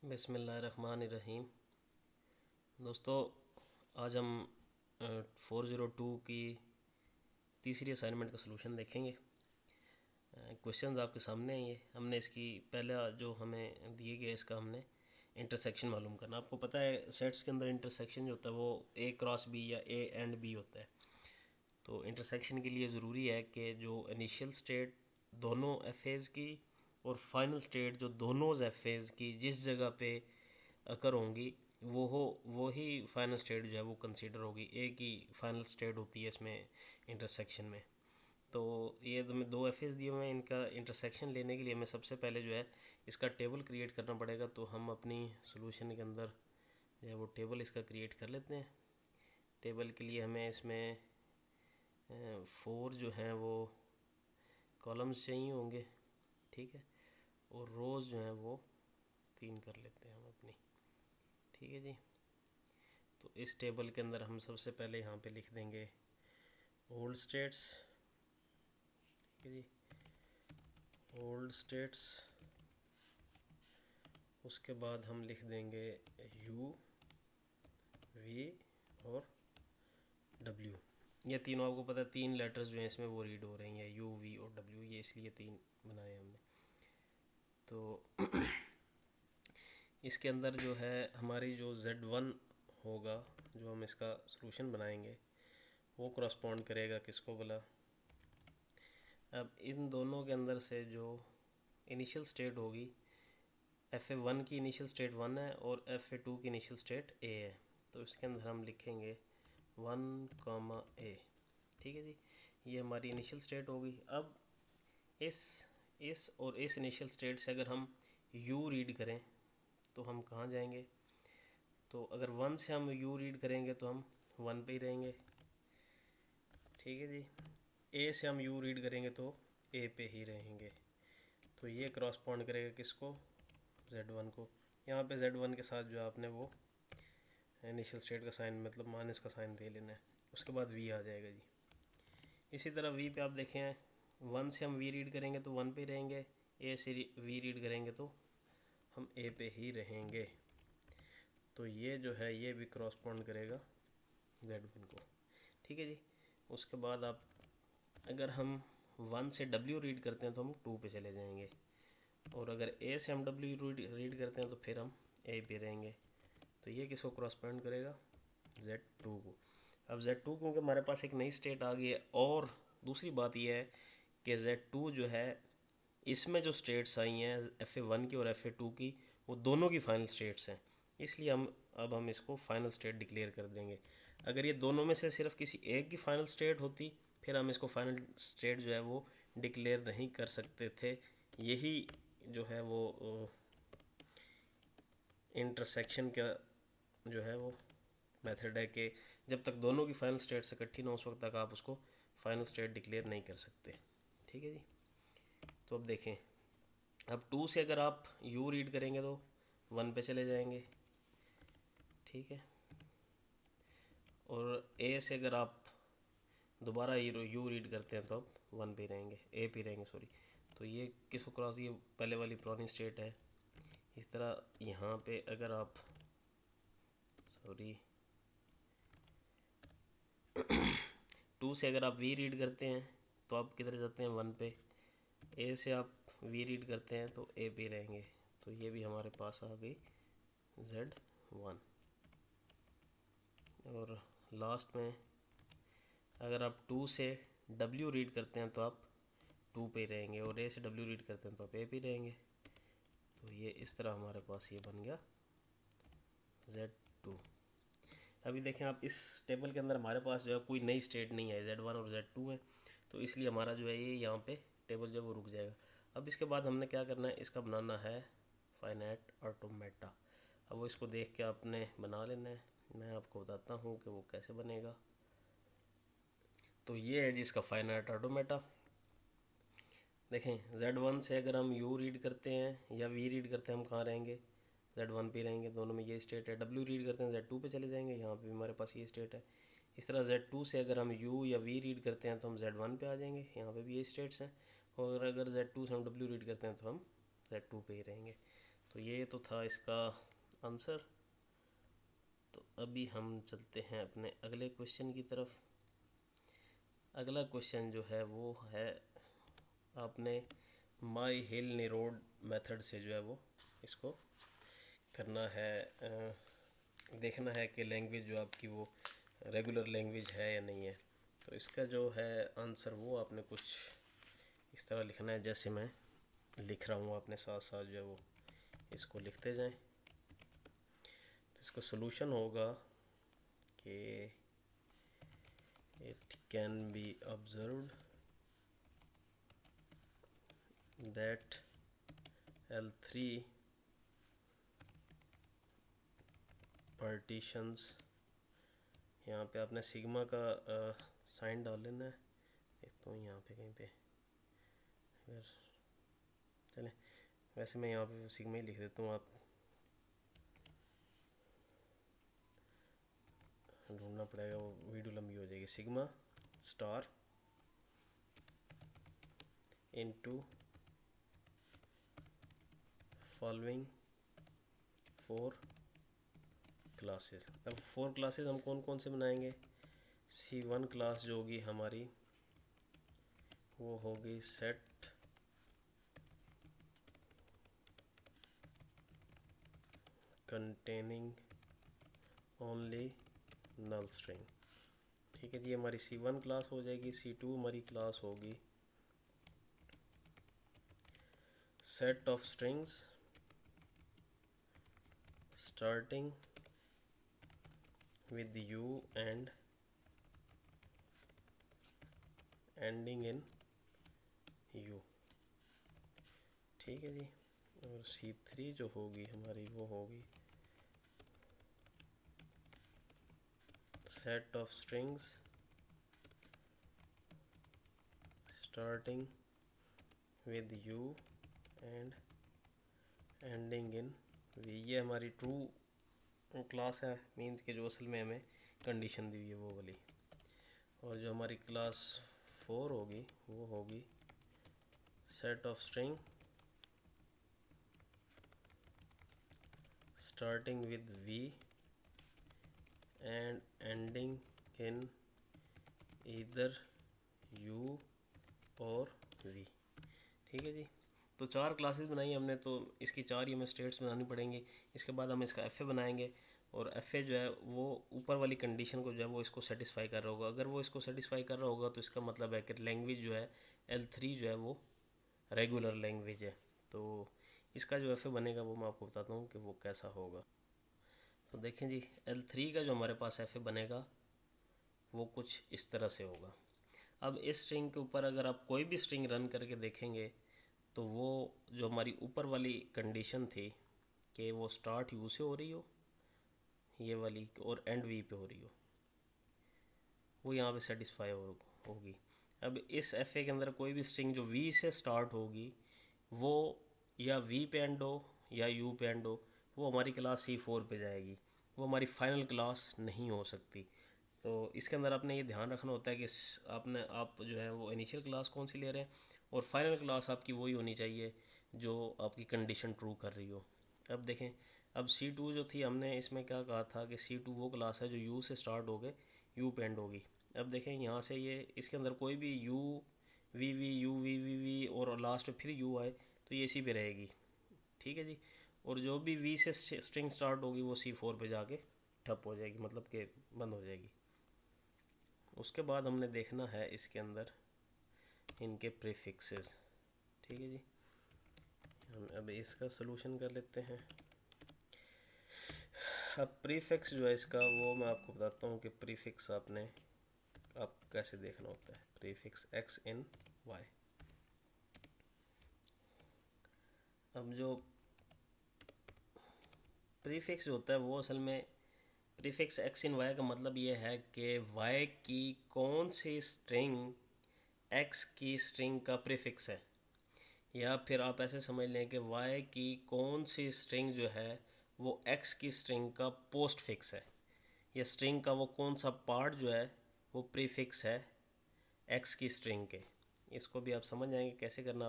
बिस्मिल्लाहिर्रहमानिर्रहीम। दोस्तों, आज हम 402 की तीसरी असाइनमेंट का सलूशन देखेंगे। क्वेश्चंस आपके सामने हैं। ये हमने इसकी पहला जो हमें दिए गए इसका हमने इंटरसेक्शन मालूम करना। आपको पता है सेट्स के अंदर इंटरसेक्शन जो होता है वो ए क्रॉस बी या ए एंड बी होता है। तो इंटरसेक्शन के लिए ज़रूरी है कि जो इनिशियल स्टेट दोनों एफेज़ की और फाइनल स्टेट जो दोनों एफेज़ की जिस जगह पे अकर होंगी वो ही फाइनल स्टेट जो है वो कंसीडर होगी। एक ही फाइनल स्टेट होती है इसमें इंटरसेक्शन में। तो ये तो मैं दो एफेज़ दिए हुए हैं, इनका इंटरसेक्शन लेने के लिए हमें सबसे पहले जो है इसका टेबल क्रिएट करना पड़ेगा। तो हम अपनी सोल्यूशन के अंदर जो है वो टेबल इसका क्रिएट कर लेते हैं। टेबल के लिए हमें इसमें 4 जो हैं वो कॉलम्स चाहिए होंगे, ठीक है, और रोज़ जो हैं वो 3 कर लेते हैं हम अपनी, ठीक है जी। तो इस टेबल के अंदर हम सबसे पहले यहाँ पे लिख देंगे ओल्ड स्टेट्स, ठीक है जी, ओल्ड स्टेट्स। उसके बाद हम लिख देंगे यू वी और डब्ल्यू। ये तीनों आपको पता है 3 लेटर्स जो हैं इसमें वो रीड हो रही हैं, यू वी और डब्ल्यू, ये इसलिए 3 बनाए हमने। तो इसके अंदर जो है हमारी जो Z1 होगा, जो हम इसका सलूशन बनाएंगे वो करस्पॉन्ड करेगा किसको भला। अब इन दोनों के अंदर से जो इनिशियल स्टेट होगी, FA1 की इनिशियल स्टेट 1 है और FA2 की इनिशियल स्टेट A है। तो इसके अंदर हम लिखेंगे 1, A, ठीक है जी। ये हमारी इनिशियल स्टेट होगी। अब इस और इस इनिशियल स्टेट से अगर हम U रीड करें तो हम कहाँ जाएंगे। तो अगर 1 से हम U रीड करेंगे तो हम 1 पे ही रहेंगे, ठीक है जी। A से हम U रीड करेंगे तो A पे ही रहेंगे। तो ये क्रॉसपॉन्ड करेगा किसको, Z1 को। यहाँ पे Z1 के साथ जो आपने वो इनिशियल स्टेट का साइन मतलब माइनस का साइन दे लेना है। उसके बाद V आ जाएगा जी। इसी तरह V पे आप देखें 1 से हम V रीड करेंगे तो 1 पे ही रहेंगे, A से V रीड करेंगे तो हम A पे ही रहेंगे। तो ये जो है ये भी क्रॉसपॉन्ड करेगा Z1 को, ठीक है जी। उसके बाद आप अगर हम 1 से W रीड करते हैं तो हम 2 पे चले जाएंगे, और अगर A से हम W रीड करते हैं तो फिर हम A पे रहेंगे। तो ये किसको क्रॉसपॉन्ड करेगा, Z2 को। अब Z2 क्योंकि हमारे पास एक नई स्टेट आ गई है, और दूसरी बात यह है कि Z2 जो है इसमें जो स्टेट्स आई हैं FA1 की और FA2 की वो दोनों की फाइनल स्टेट्स हैं, इसलिए हम इसको फाइनल स्टेट डिक्लेयर कर देंगे। अगर ये दोनों में से सिर्फ किसी एक की फाइनल स्टेट होती फिर हम इसको फाइनल स्टेट जो है वो डिक्लेयर नहीं कर सकते थे। यही जो है वो इंटरसेक्शन का जो है वो मेथड है कि जब तक दोनों की फाइनल स्टेट से इकट्ठी ना हो उस वक्त तक आप उसको फाइनल स्टेट डिक्लेयर नहीं कर सकते, ठीक है जी। तो अब देखें, अब 2 से अगर आप U रीड करेंगे तो 1 पे चले जाएंगे, ठीक है, और A से अगर आप दोबारा U रीड करते हैं तो आप 1 पे रहेंगे, A पे रहेंगे, सॉरी। तो ये किसको क्रॉस, ये पहले वाली पुरानी स्टेट है। इस तरह यहाँ पे अगर आप सॉरी 2 से अगर आप V रीड करते हैं तो आप किधर जाते हैं 1 पे। A से आप V रीड करते हैं तो A पे रहेंगे। तो ये भी हमारे पास आ गई Z1। और लास्ट में अगर आप 2 से W रीड करते हैं तो आप 2 पे रहेंगे, और A से W रीड करते हैं तो आप A पे रहेंगे। तो ये इस तरह हमारे पास ये बन गया Z2। अभी देखें आप इस टेबल के अंदर हमारे पास जो है कोई नई स्टेट नहीं है, Z1 और Z2 है, तो इसलिए हमारा जो है ये यहाँ पे टेबल जो है वो रुक जाएगा। अब इसके बाद हमने क्या करना है, इसका बनाना है फाइनाइट ऑटोमेटा। अब वो इसको देख के आपने बना लेना है। मैं आपको बताता हूँ कि वो कैसे बनेगा। तो ये है जिसका फाइनाइट ऑटोमेटा। देखें Z1 से अगर हम U रीड करते हैं या V रीड करते हैं हम कहाँ रहेंगे, Z1 पे रहेंगे, दोनों में ये स्टेट है। W रीड करते हैं Z2 पे चले जाएंगे, यहाँ पे भी हमारे पास ये स्टेट है। इस तरह Z2 से अगर हम U या V रीड करते हैं तो हम Z1 पे आ जाएंगे, यहाँ पे भी ये स्टेट्स हैं। और अगर Z2 से हम W रीड करते हैं तो हम Z2 पे ही रहेंगे। तो ये तो था इसका आंसर। तो अभी हम चलते हैं अपने अगले क्वेश्चन की तरफ। अगला क्वेश्चन जो है वो है, आपने माई हिल नेरोड मेथड से जो है वो इसको करना है, देखना है कि लैंग्वेज जो आपकी वो रेगुलर लैंग्वेज है या नहीं है। तो इसका जो है आंसर वो आपने कुछ इस तरह लिखना है जैसे मैं लिख रहा हूँ, अपने साथ साथ जो है वो इसको लिखते जाएं। तो इसका सलूशन होगा कि it can be observed that L3 partitions, यहाँ पे आपने सिग्मा का साइन डाल लेना है। एक तो यहाँ पे कहीं पे अगर चले, वैसे मैं यहाँ पे सिग्मा ही लिख देता हूँ, आप ढूंढना पड़ेगा, वो वीडियो लंबी हो जाएगी। Sigma star into following 4 classes. अब 4 क्लासेस हम कौन कौन से बनाएंगे? C1 क्लास जो होगी हमारी वो होगी सेट कंटेनिंग ओनली नल स्ट्रिंग। ठीक है जी, हमारी C1 क्लास हो जाएगी। C2 हमारी क्लास होगी set of strings starting with U and ending in U। ठीक है जी। और C3 जो होगी हमारी वो होगी set of strings starting with U and ending in V। ये हमारी ट्रू क्लास है, मीन्स के जो असल में हमें कंडीशन दी हुई है वो वाली। और जो हमारी क्लास 4 होगी वो होगी set of string starting with V and ending in either U और V। ठीक है जी। तो 4 क्लासेस बनाई हमने, तो इसकी 4 ही हमें स्टेट्स बनानी पड़ेंगी। इसके बाद हम इसका एफ ए बनाएंगे, और एफ ए जो है वो ऊपर वाली कंडीशन को जो है वो इसको सेटिस्फाई कर रहा होगा। अगर वो इसको सेटिस्फाई कर रहा होगा तो इसका मतलब है कि लैंग्वेज जो है L3 जो है वो रेगुलर लैंग्वेज है। तो इसका जो एफ ए बनेगा वो मैं आपको बताता हूँ कि वो कैसा होगा। तो देखें जी, L3 का जो हमारे पास एफ ए बनेगा वो कुछ इस तरह से होगा। अब इस स्ट्रिंग के ऊपर अगर आप कोई भी स्ट्रिंग रन करके देखेंगे तो वो जो हमारी ऊपर वाली कंडीशन थी कि वो स्टार्ट यू से हो रही हो ये वाली और एंड वी पे हो रही हो, वो यहाँ पे सेटिस्फाई होगी। अब इस एफ ए के अंदर कोई भी स्ट्रिंग जो वी से स्टार्ट होगी वो या वी पे एंड हो या यू पे एंड हो, वो हमारी क्लास C4 पे जाएगी, वो हमारी फाइनल क्लास नहीं हो सकती। तो इसके अंदर आपने ये ध्यान रखना होता है कि आप जो है वो इनिशियल क्लास कौन सी ले रहे हैं, और फाइनल क्लास आपकी वही होनी चाहिए जो आपकी कंडीशन ट्रू कर रही हो। अब देखें, अब C2 जो थी हमने इसमें क्या कहा था कि C2 वो क्लास है जो U से स्टार्ट हो गए U पे एंड होगी। अब देखें यहाँ से ये इसके अंदर कोई भी U V V U V V V और लास्ट में फिर U आए तो ये इसी पे रहेगी। ठीक है जी। और जो भी V से स्ट्रिंग स्टार्ट होगी वो C4 पे जाके ठप हो जाएगी, मतलब कि बंद हो जाएगी। उसके बाद हमने देखना है इसके अंदर इनके प्रीफिक्सेस। ठीक है जी। हम अब इसका सलूशन कर लेते हैं। अब प्रीफिक्स जो है इसका वो मैं आपको बताता हूँ कि प्रीफिक्स आप कैसे देखना होता है। प्रीफिक्स x इन y। अब जो प्रीफिक्स होता है वो असल में प्रीफिक्स x इन y का मतलब ये है कि y की कौन सी स्ट्रिंग x की स्ट्रिंग का प्रीफिक्स है, या फिर आप ऐसे समझ लें कि y की कौन सी स्ट्रिंग जो है वो x की स्ट्रिंग का पोस्ट फिक्स है, या स्ट्रिंग का वो कौन सा पार्ट जो है वो प्रीफिक्स है x की स्ट्रिंग के। इसको भी आप समझ जाएंगे कैसे करना।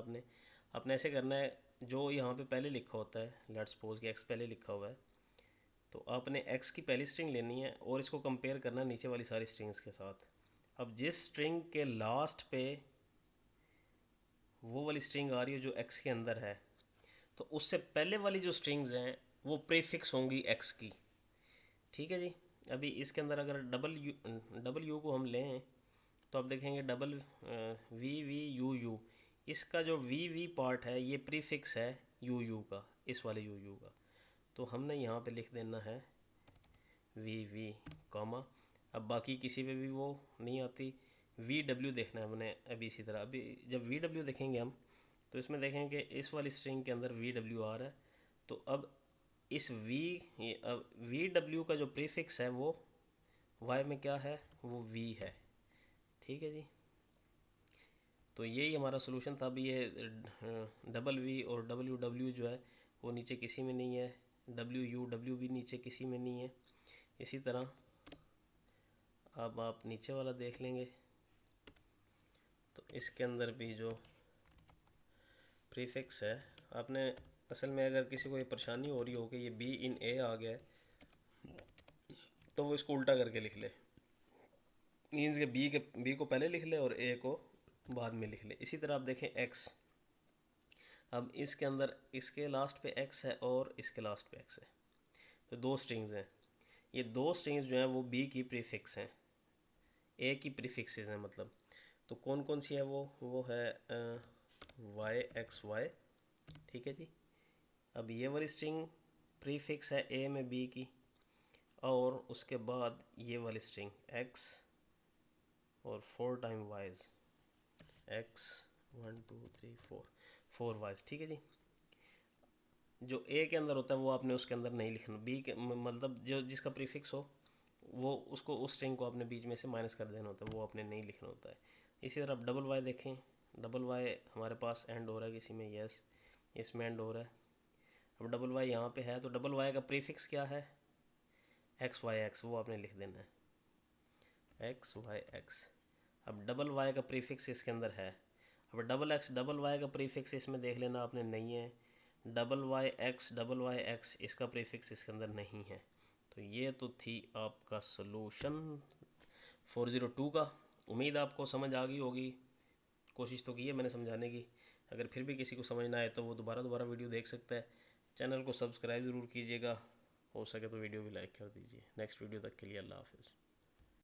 आपने ऐसे करना है जो यहाँ पे पहले लिखा होता है, लेट्स सपोज कि x पहले लिखा हुआ है, तो आपने x की पहली स्ट्रिंग लेनी है और इसको कंपेयर करना नीचे वाली सारी स्ट्रिंग्स के साथ। अब जिस स्ट्रिंग के लास्ट पे वो वाली स्ट्रिंग आ रही है जो x के अंदर है, तो उससे पहले वाली जो स्ट्रिंग्स हैं वो प्रीफिक्स होंगी x की। ठीक है जी। अभी इसके अंदर अगर डबल यू को हम लें तो आप देखेंगे double V V U U, इसका जो वी वी पार्ट है ये प्रीफिक्स है यू यू का, इस वाले यू यू का। तो हमने यहाँ पे लिख देना है वी वी कॉमा। अब बाकी किसी पे भी वो नहीं आती, वी डब्ल्यू देखना है हमने। अभी इसी तरह अभी जब वी डब्ल्यू देखेंगे हम तो इसमें देखेंगे इस वाली स्ट्रिंग के अंदर वी डब्ल्यू आ रहा है। तो अब इस अब वी डब्ल्यू का जो प्रीफिक्स है वो वाई में क्या है, वो वी है। ठीक है जी। तो यही हमारा सोल्यूशन था। अभी ये डबल वी और डब्ल्यू डब्ल्यू जो है वो नीचे किसी में नहीं है, डब्ल्यू यू डब्ल्यू भी नीचे किसी में नहीं है। इसी तरह अब आप नीचे वाला देख लेंगे तो इसके अंदर भी जो प्रीफिक्स है, आपने असल में अगर किसी को ये परेशानी हो रही हो कि ये बी इन ए आ गया है तो वो इसको उल्टा करके लिख ले, मीन्स के बी को पहले लिख ले और ए को बाद में लिख ले। इसी तरह आप देखें एक्स, अब इसके अंदर इसके लास्ट पे एक्स है और इसके लास्ट पे एक्स है, तो दो स्ट्रिंग्स हैं। ये दो स्ट्रिंग्स जो हैं वो बी की प्रीफिक्स हैं, ए की प्रीफिक्सेस हैं मतलब। तो कौन कौन सी है वो है वाई एक्स वाई। ठीक है जी। अब ये वाली स्ट्रिंग प्रीफिक्स है ए में बी की, और उसके बाद ये वाली स्ट्रिंग एक्स और 4 टाइम वाइज, एक्स 1 2 3 4 वाइज। ठीक है जी। जो ए के अंदर होता है वो आपने उसके अंदर नहीं लिखना, बी के मतलब जो जिसका प्रीफिक्स हो वो उसको उस स्ट्रिंग को आपने बीच में से माइनस कर देना होता है, वो आपने नहीं लिखना होता है। इसी तरह आप डबल वाई देखें, डबल वाई हमारे पास एंड हो रहा है किसी में, यस इसमें एंड हो रहा है। अब डबल वाई यहाँ पे है तो डबल वाई का प्रीफिक्स क्या है, एक्स वाई एक्स, वो आपने लिख देना है एक्स वाई एक्स। अब डबल वाई का प्रीफिक्स इसके अंदर है। अब डबल वाई का प्रीफिक्स इसमें देख लेना आपने नहीं है, डबल वाई एक्स इसका प्रीफिक्स इसके अंदर नहीं है। तो ये तो थी आपका सोल्यूशन 402 का। उम्मीद आपको समझ आ गई होगी, कोशिश तो की है मैंने समझाने की। अगर फिर भी किसी को समझ ना आए तो वो दोबारा वीडियो देख सकता है। चैनल को सब्सक्राइब ज़रूर कीजिएगा, हो सके तो वीडियो भी लाइक कर दीजिए। नेक्स्ट वीडियो तक के लिए अल्लाह हाफिज़।